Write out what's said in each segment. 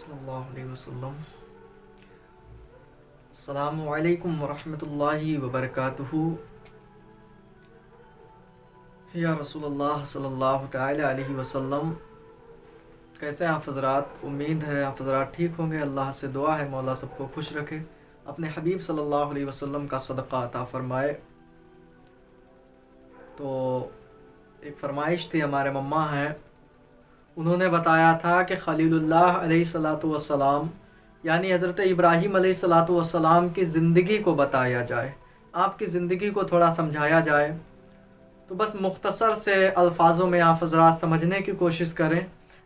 صلی اللہ علیہ وسلم۔ السلام علیکم ورحمۃ اللہ وبرکاتہ۔ یا رسول اللہ صلی اللہ تعالی علیہ وسلم، کیسے ہیں آپ حضرات؟ امید ہے آپ حضرات ٹھیک ہوں گے۔ اللہ سے دعا ہے مولا سب کو خوش رکھے، اپنے حبیب صلی اللہ علیہ وسلم کا صدقہ عطا فرمائے۔ تو ایک فرمائش تھی، ہمارے مما ہیں، انہوں نے بتایا تھا کہ خلیل اللہ علیہ الصلاۃ والسلام یعنی حضرت ابراہیم علیہ الصلاۃ والسلام کی زندگی کو بتایا جائے، آپ کی زندگی کو تھوڑا سمجھایا جائے۔ تو بس مختصر سے الفاظوں میں آپ حضرات سمجھنے کی کوشش کریں،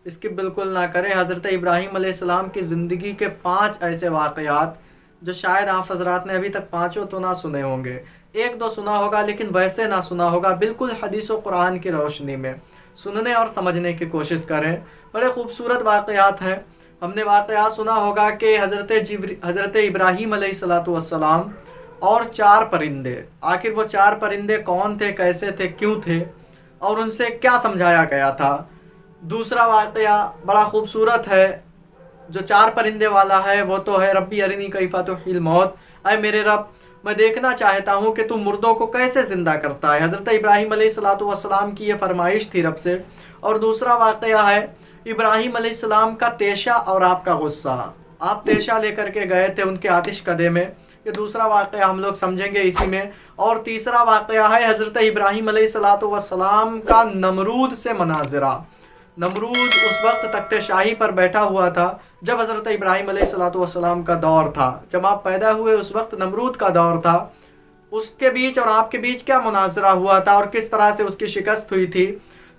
اسکپ بالکل نہ کریں۔ حضرت ابراہیم علیہ السلام کی زندگی کے 5 ایسے واقعات جو شاید آپ حضرات نے ابھی تک پانچوں تو نہ سنے ہوں گے، ایک دو سنا ہوگا لیکن ویسے نہ سنا ہوگا، بالکل حدیث و قرآن کی روشنی میں سننے اور سمجھنے کی کوشش کریں۔ بڑے خوبصورت واقعات ہیں۔ ہم نے واقعات سنا ہوگا کہ حضرت ابراہیم علیہ الصلاۃ والسلام اور 4 پرندے، آخر وہ 4 پرندے کون تھے، کیسے تھے، کیوں تھے، اور ان سے کیا سمجھایا گیا تھا۔ دوسرا واقعہ بڑا خوبصورت ہے جو 4 پرندے والا ہے، وہ تو ہے ربی ارنی کیف تحیی الموت، اے میرے رب میں دیکھنا چاہتا ہوں کہ تو مردوں کو کیسے زندہ کرتا ہے۔ حضرت ابراہیم علیہ الصلاۃ والسلام کی یہ فرمائش تھی رب سے۔ اور دوسرا واقعہ ہے ابراہیم علیہ السلام کا تیشہ اور آپ کا غصہ، آپ تیشہ لے کر کے گئے تھے ان کے آتش کدے میں، یہ دوسرا واقعہ ہم لوگ سمجھیں گے اسی میں۔ اور تیسرا واقعہ ہے حضرت ابراہیم علیہ الصلاۃ والسلام کا نمرود سے مناظرہ۔ نمرود اس وقت تخت شاہی پر بیٹھا ہوا تھا جب حضرت ابراہیم علیہ الصلاۃ والسلام کا دور تھا، جب آپ پیدا ہوئے اس وقت نمرود کا دور تھا۔ اس کے بیچ اور آپ کے بیچ کیا مناظرہ ہوا تھا اور کس طرح سے اس کی شکست ہوئی تھی۔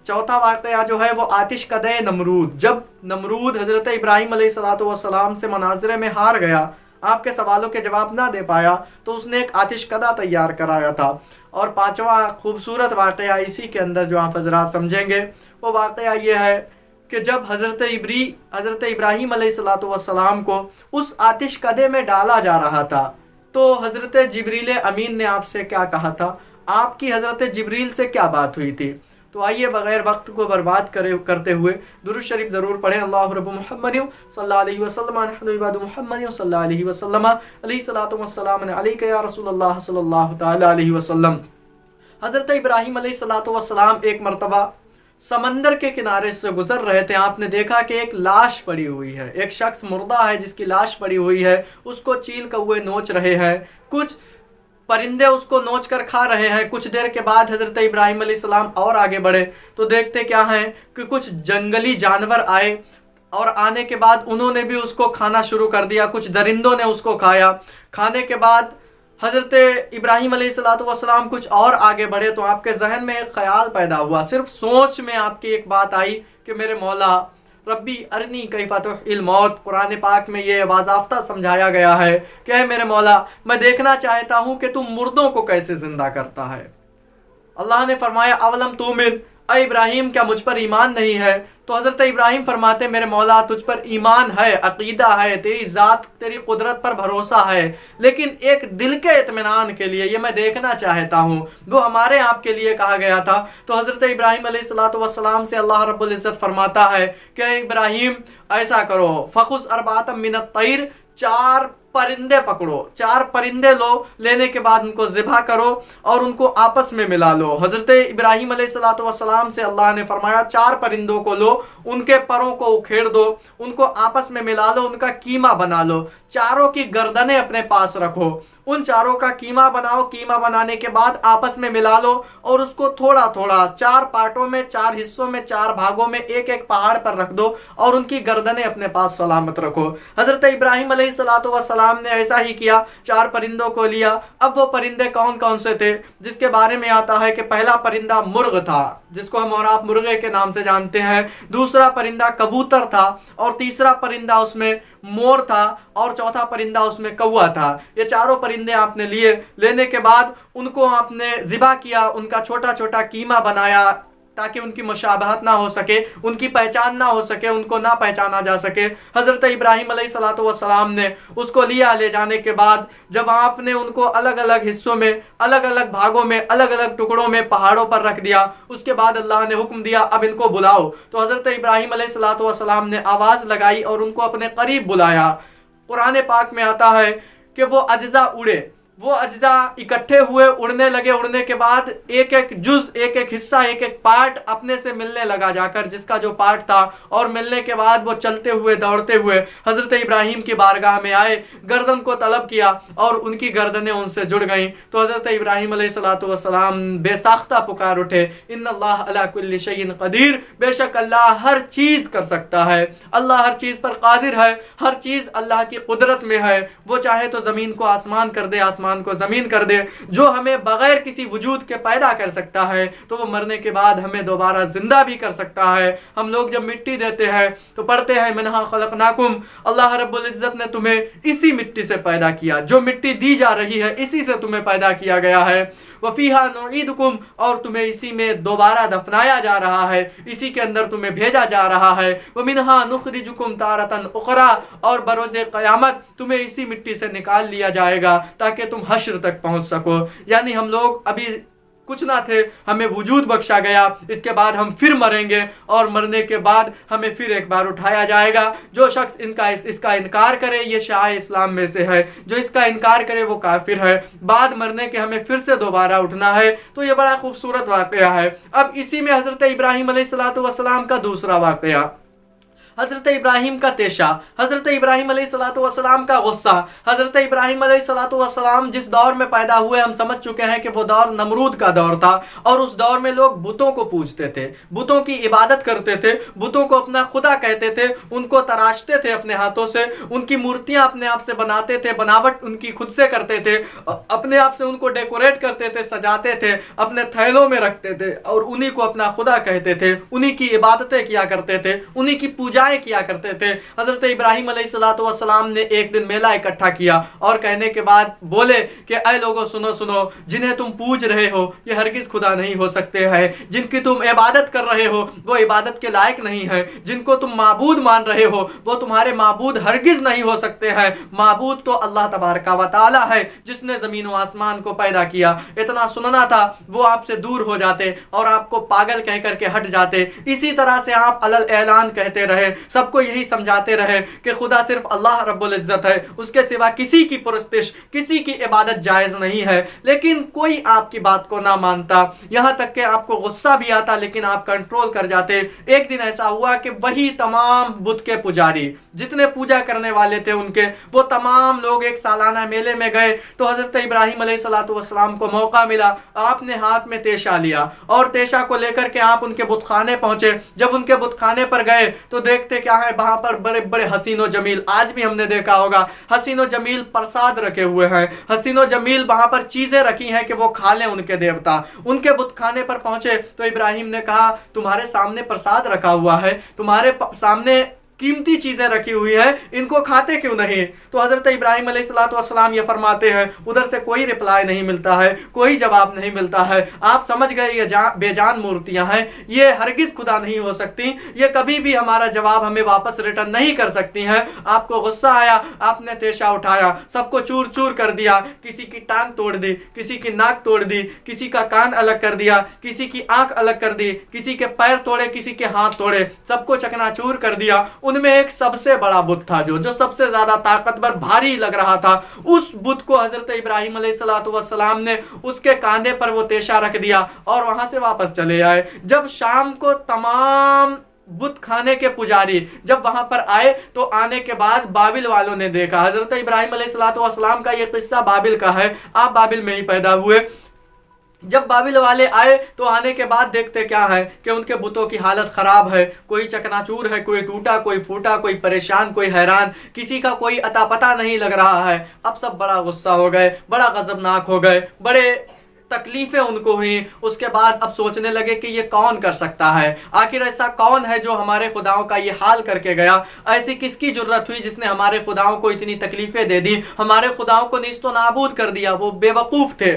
چوتھا واقعہ جو ہے وہ آتش کدے نمرود، جب نمرود حضرت ابراہیم علیہ الصلاۃ والسلام سے مناظرے میں ہار گیا، آپ کے سوالوں کے جواب نہ دے پایا، تو اس نے ایک آتش کدا تیار کرایا تھا۔ اور 5واں خوبصورت واقعہ اسی کے اندر جو آپ حضرات سمجھیں گے، وہ واقعہ یہ ہے کہ جب حضرت ابراہیم علیہ الصلاۃ والسلام کو اس آتش کدے میں ڈالا جا رہا تھا، تو حضرت جبریل امین نے آپ سے کیا کہا تھا، آپ کی حضرت جبریل سے کیا بات ہوئی تھی۔ تو آئیے بغیر وقت کو برباد کرتے ہوئے درود شریف ضرور پڑھیں۔ اللہ رب محمد صلی اللہ علیہ وسلم، نحن عباد محمد صلی اللہ علیہ وسلم، علیہ الصلاۃ والسلام علیک یا رسول اللہ صلی اللہ تعالی علیہ وسلم۔ حضرت ابراہیم علیہ الصلاۃ والسلام ایک مرتبہ سمندر کے کنارے سے گزر رہے تھے، آپ نے دیکھا کہ ایک لاش پڑی ہوئی ہے، ایک شخص مردہ ہے جس کی لاش پڑی ہوئی ہے، اس کو چیل کوے نوچ رہے ہیں، کچھ پرندے اس کو نوچ کر کھا رہے ہیں۔ کچھ دیر کے بعد حضرت ابراہیم علیہ السلام اور آگے بڑھے تو دیکھتے کیا ہیں کہ کچھ جنگلی جانور آئے، اور آنے کے بعد انہوں نے بھی اس کو کھانا شروع کر دیا، کچھ درندوں نے اس کو کھایا۔ کھانے کے بعد حضرت ابراہیم علیہ الصلاۃ والسلام کچھ اور آگے بڑھے تو آپ کے ذہن میں ایک خیال پیدا ہوا، صرف سوچ میں آپ کی ایک بات آئی کہ میرے مولا ربی ارنی کیف تحیی الموت، قرآن پاک میں یہ باضابطہ سمجھایا گیا ہے کہ اے میرے مولا میں دیکھنا چاہتا ہوں کہ تم مردوں کو کیسے زندہ کرتا ہے۔ اللہ نے فرمایا اولم تؤمن، اے ابراہیم کیا مجھ پر ایمان نہیں ہے؟ تو حضرت ابراہیم فرماتے میرے مولا تجھ پر ایمان ہے، عقیدہ ہے، تیری ذات تیری قدرت پر بھروسہ ہے، لیکن ایک دل کے اطمینان کے لیے یہ میں دیکھنا چاہتا ہوں، وہ ہمارے آپ کے لیے کہا گیا تھا۔ تو حضرت ابراہیم علیہ الصلاۃ والسلام سے اللہ رب العزت فرماتا ہے کہ اے ابراہیم ایسا کرو، فخذ اربعۃ من الطیر، 4 پرندے پکڑو، 4 پرندے لو، لینے کے بعد ان کو ذبح کرو اور ان کو آپس میں ملا لو۔ حضرت ابراہیم علیہ الصلاۃ والسلام سے اللہ نے فرمایا 4 پرندوں کو لو، ان کے پروں کو اکھیڑ دو، ان کو آپس میں ملا لو، ان کا قیمہ بنا لو، چاروں کی گردنیں اپنے پاس رکھو، ان چاروں کا قیمہ بناؤ، قیمہ بنانے کے بعد آپس میں ملا لو اور اس کو تھوڑا تھوڑا 4 پارٹوں میں، 4 حصوں میں، 4 بھاگوں میں ایک ایک پہاڑ پر رکھ دو اور ان کی گردنیں اپنے پاس سلامت رکھو۔ حضرت ابراہیم علیہ الصلاۃ والسلام نے ایسا ہی کیا، 4 پرندوں کو لیا۔ اب وہ پرندے کون کون سے تھے جس کے بارے میں آتا ہے کہ پہلا پرندہ مرغ تھا جس کو ہم اور آپ مرغے کے نام سے جانتے ہیں، دوسرا پرندہ کبوتر تھا، اور تیسرا پرندہ اس میں مور تھا، اور چوتھا پرندہ اس میں کوا تھا۔ یہ چاروں پرندے آپ نے لینے کے بعد ان کو آپ نے ذبح کیا، ان کا چھوٹا چھوٹا قیمہ بنایا، تاکہ ان کی مشابہت نہ ہو سکے، ان کی پہچان نہ ہو سکے، ان کو نہ پہچانا جا سکے۔ حضرت ابراہیم علیہ الصلوۃ والسلام نے اس کو لے جانے کے بعد جب آپ نے ان کو الگ الگ حصوں میں، الگ الگ بھاگوں میں، الگ الگ ٹکڑوں میں پہاڑوں پر رکھ دیا، اس کے بعد اللہ نے حکم دیا اب ان کو بلاؤ، تو حضرت ابراہیم علیہ الصلوۃ والسلام نے آواز لگائی اور ان کو اپنے قریب بلایا۔ قرآن پاک میں آتا ہے کہ وہ اجزا اڑے، وہ اجزاء اکٹھے ہوئے، اڑنے لگے، اڑنے کے بعد ایک ایک جز، ایک ایک حصہ، ایک ایک پارٹ اپنے سے ملنے لگا جا کر، جس کا جو پارٹ تھا، اور ملنے کے بعد وہ چلتے ہوئے دوڑتے ہوئے حضرت ابراہیم کی بارگاہ میں آئے، گردن کو طلب کیا اور ان کی گردنیں ان سے جڑ گئیں، تو حضرت ابراہیم علیہ الصلوۃ والسلام بے ساختہ پکار اٹھے، ان اللہ علی کل شیء قدیر، بے شک اللہ ہر چیز کر سکتا ہے، اللہ ہر چیز پر قادر ہے، ہر چیز اللہ کی قدرت میں ہے، وہ چاہے تو زمین کو آسمان کر دے، آسمان کو زمین کر دے، جو ہمیں بغیر کسی وجود کے پیدا کر سکتا ہے تو وہ مرنے کے بعد ہمیں دوبارہ زندہ بھی کر سکتا ہے۔ ہم لوگ جب مٹی دیتے ہیں تو پڑھتے ہیں منہا خلقناکم، اللہ رب العزت نے تمہیں اسی مٹی سے پیدا کیا، جو مٹی دی جا رہی ہے اسی سے تمہیں پیدا کیا گیا ہے، وفیہا نعیدکم، اور تمہیں اسی میں دوبارہ دفنایا جا رہا ہے، اسی کے اندر تمہیں بھیجا جا رہا ہے، ومنہا نخرجکم تارۃ اخری، اور بروز قیامت تمہیں اسی مٹی سے نکال لیا جائے گا تاکہ تم حشر تک پہنچ سکو۔ یعنی ہم لوگ ابھی کچھ نہ تھے، ہمیں وجود بخشا گیا، اس کے بعد ہم پھر مریں گے اور مرنے کے بعد ہمیں پھر ایک بار اٹھایا جائے گا۔ جو شخص اس کا انکار کرے یہ شعائر اسلام میں سے ہے، جو اس کا انکار کرے وہ کافر ہے۔ بعد مرنے کے ہمیں پھر سے دوبارہ اٹھنا ہے، تو یہ بڑا خوبصورت واقعہ ہے۔ اب اسی میں حضرت ابراہیم علیہ الصلوۃ والسلام کا دوسرا واقعہ، حضرت ابراہیم کا تیشہ، حضرت ابراہیم علیہ الصلوۃ والسلام کا غصہ۔ حضرت ابراہیم علیہ الصلوۃ والسلام جس دور میں پیدا ہوئے ہم سمجھ چکے ہیں کہ وہ دور نمرود کا دور تھا، اور اس دور میں لوگ بتوں کو پوجتے تھے، بتوں کی عبادت کرتے تھے، بتوں کو اپنا خدا کہتے تھے، ان کو تراشتے تھے اپنے ہاتھوں سے، ان کی مورتیاں اپنے آپ سے بناتے تھے، بناوٹ ان کی خود سے کرتے تھے، اپنے آپ سے ان کو ڈیکوریٹ کرتے تھے، سجاتے تھے، اپنے تھیلوں میں رکھتے تھے اور انہی کو اپنا خدا کہتے تھے، انہی کی عبادتیں کیا کرتے تھے، انہی کی پوجائیں کیا کرتے تھے۔ حضرت ابراہیم علیہ الصلوۃ والسلام نے ایک دن میلہ اکٹھا کیا اور کہنے کے بعد بولے کہ اے لوگو سنو سنو، جنہیں تم پوج رہے ہو یہ ہرگز خدا نہیں ہو سکتے ہیں، جن کی تم عبادت کر رہے ہو وہ عبادت کے لائق نہیں ہے، جن کو تم معبود مان رہے ہو وہ تمہارے معبود ہرگز نہیں ہو سکتے ہیں، معبود تو اللہ تبارک و تعالی ہے جس نے زمین و آسمان کو پیدا کیا۔ اتنا سننا تھا وہ آپ سے دور ہو جاتے اور آپ کو پاگل کہہ کر کے ہٹ جاتے۔ اسی طرح سے آپ علل اعلان کہتے رہے، سب کو یہی سمجھاتے رہے کہ خدا صرف اللہ رب العزت ہے، اس کے سوا کسی کی پرستش، کسی کی عبادت جائز نہیں ہے، لیکن کوئی آپ کی بات کو نہ مانتا، یہاں تک کہ آپ کو غصہ بھی آتا لیکن آپ کنٹرول کر جاتے۔ ایک دن ایسا ہوا کہ وہی تمام بت کے پجاری جتنے پوجا کرنے والے تھے ان کے، وہ تمام لوگ ایک سالانہ میلے میں گئے، تو حضرت ابراہیم علیہ الصلوۃ والسلام کو موقع ملا، آپ نے ہاتھ میں تیشہ لیا اور تیشہ کو لے کر کے آپ ان کے بت خانے پہنچے۔ جب ان کے بت خانے پر گئے تو دیکھتے کیا ہے، وہاں پر بڑے بڑے حسین و جمیل، آج بھی ہم نے دیکھا ہوگا حسین و جمیل پرساد رکھے ہوئے ہیں، حسین و جمیل وہاں پر چیزیں رکھی ہیں کہ وہ کھا لیں ان کے دیوتا۔ ان کے بت خانے پر پہنچے تو ابراہیم نے کہا تمہارے سامنے پرساد رکھا ہوا ہے، تمہارے سامنے قیمتی چیزیں رکھی ہوئی ہیں، ان کو کھاتے کیوں نہیں؟ تو حضرت ابراہیم علیہ الصلوۃ والسلام یہ فرماتے ہیں، ادھر سے کوئی رپلائی نہیں ملتا ہے، کوئی جواب نہیں ملتا ہے، آپ سمجھ گئے یہ بے جان مورتیاں ہیں، یہ ہرگز خدا نہیں ہو سکتی، یہ کبھی بھی ہمارا جواب ہمیں واپس ریٹرن نہیں کر سکتی ہیں۔ آپ کو غصہ آیا، آپ نے تیشہ اٹھایا، سب کو چور چور کر دیا، کسی کی ٹانگ توڑ دی، کسی کی ناک توڑ دی، کسی کا کان الگ کر دیا، کسی کی آنکھ الگ کر دی، کسی کے پیر توڑے، کسی کے ہاتھ توڑے، سب کو چکنا چور کر دیا۔ ان میں ایک سب سے بڑا بت تھا جو سب سے زیادہ طاقتور بھاری لگ رہا تھا، اس بت کو حضرت ابراہیم علیہ الصلوۃ والسلام نے اس کے کاندھے پر وہ تیشہ رکھ دیا اور وہاں سے واپس چلے آئے۔ جب شام کو تمام بت خانے کے پجاری جب وہاں پر آئے تو آنے کے بعد بابل والوں نے دیکھا، حضرت ابراہیم علیہ الصلوۃ والسلام کا یہ قصہ بابل کا ہے، آپ بابل میں ہی پیدا ہوئے۔ جب بابل والے آئے تو آنے کے بعد دیکھتے کیا ہے کہ ان کے بتوں کی حالت خراب ہے، کوئی چکناچور ہے، کوئی ٹوٹا، کوئی پھوٹا، کوئی پریشان، کوئی حیران، کسی کا کوئی عطا پتہ نہیں لگ رہا ہے۔ اب سب بڑا غصہ ہو گئے، بڑا غضبناک ہو گئے، بڑے تکلیفیں ان کو ہوئیں۔ اس کے بعد اب سوچنے لگے کہ یہ کون کر سکتا ہے، آخر ایسا کون ہے جو ہمارے خداؤں کا یہ حال کر کے گیا، ایسی کس کی جرت ہوئی جس نے ہمارے خداؤں کو اتنی تکلیفیں دے دی، ہمارے خداؤں کو نیست و نابود کر دیا۔ وہ بے وقوف تھے،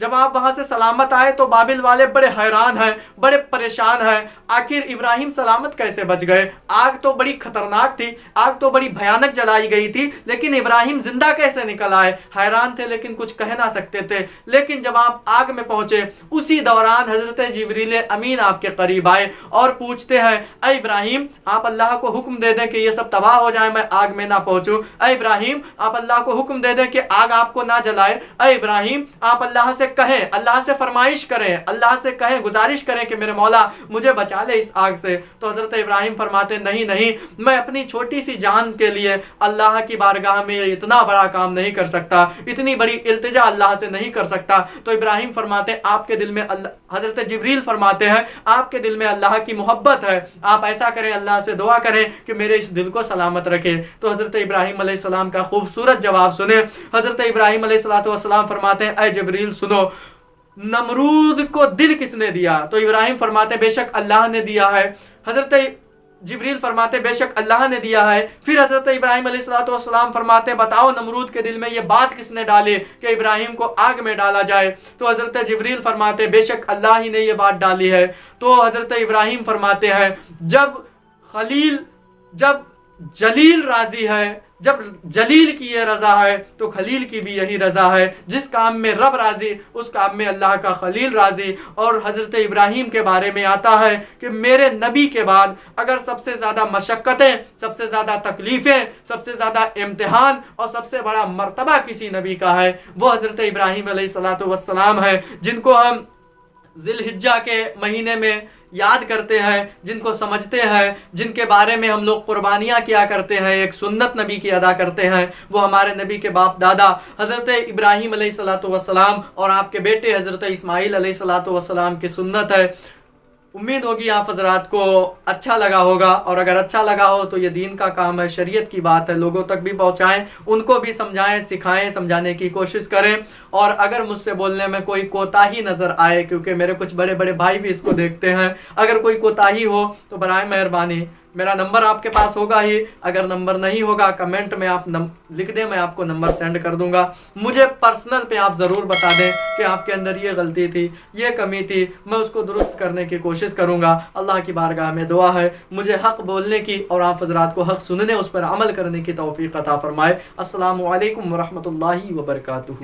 جب آپ وہاں سے سلامت آئے تو بابل والے بڑے حیران ہیں، بڑے پریشان ہیں، آخر ابراہیم سلامت کیسے بچ گئے؟ آگ تو بڑی خطرناک تھی، آگ تو بڑی بھیانک جلائی گئی تھی، لیکن ابراہیم زندہ کیسے نکل آئے؟ حیران تھے لیکن کچھ کہہ نہ سکتے تھے۔ لیکن جب آپ آگ میں پہنچے اسی دوران حضرت جبریل امین آپ کے قریب آئے اور پوچھتے ہیں اے ابراہیم آپ اللہ کو حکم دے دیں کہ یہ سب تباہ ہو جائے، میں آگ میں نہ پہنچوں۔ اے ابراہیم آپ اللہ کو حکم دے دیں کہ آگ آپ کو نہ جلائے۔ اے ابراہیم آپ اللہ سے کہیں، اللہ سے فرمائش کریں، اللہ سے کہیں، گزارش کریں کہ میرے مولا مجھے بچا لے اس آگ سے۔ تو حضرت ابراہیم فرماتے نہیں نہیں، میں اپنی چھوٹی سی جان کے لیے اللہ کی بارگاہ میں اتنا بڑا کام نہیں کر سکتا، اتنی بڑی التجا اللہ سے نہیں کر سکتا۔ تو ابراہیم فرماتے آپ کے دل میں حضرت جبریل فرماتے ہیں آپ کے دل میں اللہ کی محبت ہے، آپ ایسا کریں اللہ سے دعا کریں کہ میرے اس دل کو سلامت رکھے۔ تو حضرت ابراہیم علیہ السلام کا خوبصورت جواب سنیں۔ حضرت ابراہیم علیہ السلام فرماتے ہیں اے جبریل سنو، نمرود کو دل کس نے دیا؟ تو ابراہیم فرماتے بے شک اللہ نے دیا ہے۔ حضرت جبریل فرماتے بے شک اللہ نے دیا ہے۔ پھر حضرت ابراہیم علیہ السلام فرماتے بتاؤ نمرود کے دل میں یہ بات کس نے ڈالی کہ ابراہیم کو آگ میں ڈالا جائے؟ تو حضرت جبریل فرماتے بے شک اللہ ہی نے یہ بات ڈالی ہے۔ تو حضرت ابراہیم فرماتے ہیں جب جلیل راضی ہے، جب جلیل کی یہ رضا ہے تو خلیل کی بھی یہی رضا ہے۔ جس کام میں رب راضی اس کام میں اللہ کا خلیل راضی۔ اور حضرت ابراہیم کے بارے میں آتا ہے کہ میرے نبی کے بعد اگر سب سے زیادہ مشقتیں، سب سے زیادہ تکلیفیں، سب سے زیادہ امتحان اور سب سے بڑا مرتبہ کسی نبی کا ہے وہ حضرت ابراہیم علیہ السلام ہے، جن کو ہم ذی الحجہ کے مہینے میں یاد کرتے ہیں، جن کو سمجھتے ہیں، جن کے بارے میں ہم لوگ قربانیاں کیا کرتے ہیں، ایک سنت نبی کی ادا کرتے ہیں، وہ ہمارے نبی کے باپ دادا حضرت ابراہیم علیہ السلام اور آپ کے بیٹے حضرت اسماعیل علیہ السلام کی سنت ہے۔ امید ہوگی آپ حضرات کو اچھا لگا ہوگا، اور اگر اچھا لگا ہو تو یہ دین کا کام ہے، شریعت کی بات ہے، لوگوں تک بھی پہنچائیں، ان کو بھی سمجھائیں، سکھائیں، سمجھانے کی کوشش کریں۔ اور اگر مجھ سے بولنے میں کوئی کوتاہی نظر آئے، کیونکہ میرے کچھ بڑے بڑے بھائی بھی اس کو دیکھتے ہیں، اگر کوئی کوتاہی ہو تو برائے مہربانی میرا نمبر آپ کے پاس ہوگا ہی، اگر نمبر نہیں ہوگا کمنٹ میں آپ لکھ دیں، میں آپ کو نمبر سینڈ کر دوں گا۔ مجھے پرسنل پہ آپ ضرور بتا دیں کہ آپ کے اندر یہ غلطی تھی، یہ کمی تھی، میں اس کو درست کرنے کی کوشش کروں گا۔ اللہ کی بارگاہ میں دعا ہے مجھے حق بولنے کی اور آپ حضرات کو حق سننے، اس پر عمل کرنے کی توفیق عطا فرمائے۔ السلام علیکم ورحمۃ اللہ وبرکاتہ۔